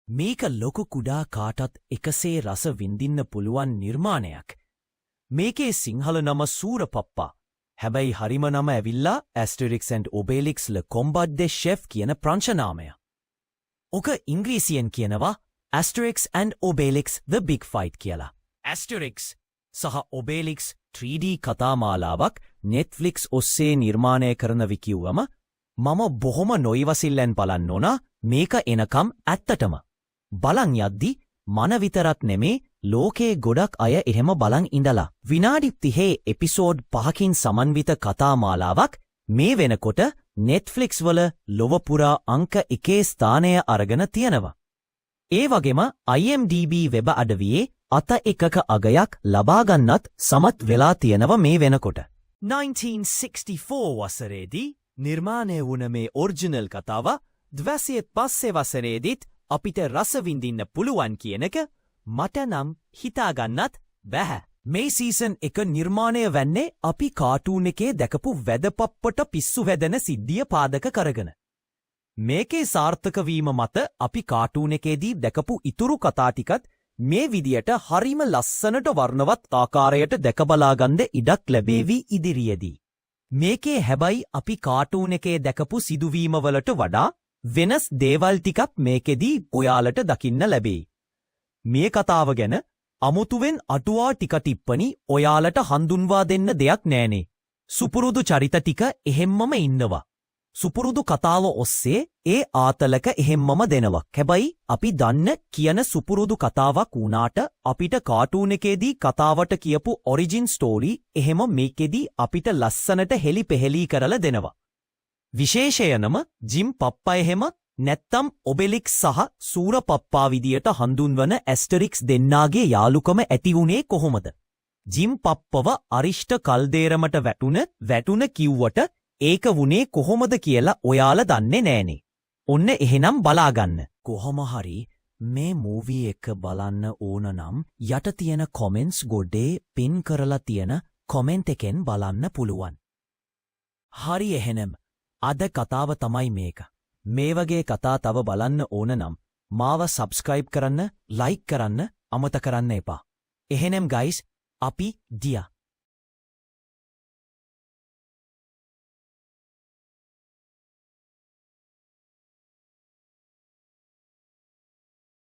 මේක ලොකු කුඩා කාටත් එකසේ රස විඳින්න පුළුවන් නිර්මාණයක්. මේකේ සිංහල නම සූරපප්පා. හැබැයි හරිම නම ඇවිල්ලා ඇස්ටරික්ස් ඇන්ඩ් ඔබේලික්ස් ල කොම්බට් ද ෂෙෆ් කියන ප්‍රංශනාමය. ඕක ඉංග්‍රීසියෙන් කියනවා ඇස්ටරික්ස් ඇන්ඩ් ඔබේලික්ස් ද බිග් ෆයිට් කියලා. ඇස්ටරික්ස් සහ ඔබේලික්ස් 3D කතාමාලාවක් නෙට්ෆ්ලික්ස් ඔස්සේ නිර්මාණය කරන විකිව්වම මම බොහොම නොයිවසිල්ලෙන් බලන්න ඕන මේක එනකම් ඇත්තටම. බලන් යද්දි මන විතරක් නෙමේ ලෝකේ ගොඩක් අය එහෙම බලන් ඉඳලා. විනාඩි 30 එපිසෝඩ් 5කින් සමන්විත කතාමාලාවක් මේ වෙනකොට නෙට්ෆ්ලික්ස් වල ලොව පුරා අංක 1 ස්ථානය අරගෙන තියෙනවා. ඒ වගේම IMDb වෙබ අඩවියේ අත එකක අගයක් ලබාගන්නත් සමත් වෙලා තියෙනව මේ වෙනකොට. 1964 වසරේදී නිර්මාණය වුණ මේ ඔරිජිනල් කතාව 205 වසරේදීත් අපිට රස විඳින්න පුළුවන් කියන එක මට නම් හිතාගන්නත් බැහැ. මේ සීසන් 1 නිර්මාණය වෙන්නේ අපි කාටූන් එකේ දැකපු වැදපප්පට පිස්සු වැදෙන සිද්ධිය පාදක කරගෙන. මේකේ සාර්ථක වීම මත අපි කාටූන් එකේදී දැකපු ඉතුරු කතා ටිකත් මේ විදියට හරිම ලස්සනට වර්ණවත් ආකාරයට දැකබලාගන්න ඉඩක් ලැබේවි ඉදිරියේදී. මේකේ හැබැයි අපි කාටූන් එකේ දැකපු සිදුවීමවලට වඩා වෙනස් දේවල් ටිකක් මේකෙදී ඔයාලට දකින්න ලැබේ. මේ කතාව ගැන අමුතුවෙන් අටුවා ටික ටිප්පණි ඔයාලට හඳුන්වා දෙන්න දෙයක් නෑනේ. සුපුරුදු චරිත ටික එහෙම්මම ඉන්නවා. සුපුරුදු කතාව ඔස්සේ ඒ ආතලක එහෙම්මම දෙනවා. හැබැයි අපි දන්න කියන සුපුරුදු කතාවක් වුණාට අපිට කාටූන් එකේදී කතාවට කියපු ඔරිජින් ස්ටෝරි එහෙම මේකෙදී අපිට ලස්සනට හෙලි පෙහෙලී කරලා දෙනවා. විශේෂයනම ජිම් පප්පා එහෙම නැත්තම් ඔබෙලික්ස් සහ සූරපප්පා විදියට හඳුන්වන ඇස්ටරික්ස් දෙන්නාගේ යාළුකම ඇති වුණේ කොහොමද? ජිම් පප්පව අරිෂ්ට කල්දේරමට වැටුන කිව්වට ඒක වුණේ කොහොමද කියලා ඔයාලා දන්නේ නෑනේ. ඔන්න එහෙනම් බලාගන්න. කොහොම හරි මේ මූවී එක බලන්න ඕන නම් යට තියෙන කොමෙන්ට්ස් ගොඩේ පින් කරලා තියෙන කොමෙන්ට් එකෙන් බලන්න පුළුවන්. හරි එහෙනම් අද කතාව තමයි මේක. මේ වගේ කතා තව බලන්න ඕන නම් මාව සබ්ස්ක්‍රයිබ් කරන්න, ලයික් කරන්න අමතක කරන්න එපා. එහෙනම් ගයිස් අපි දියා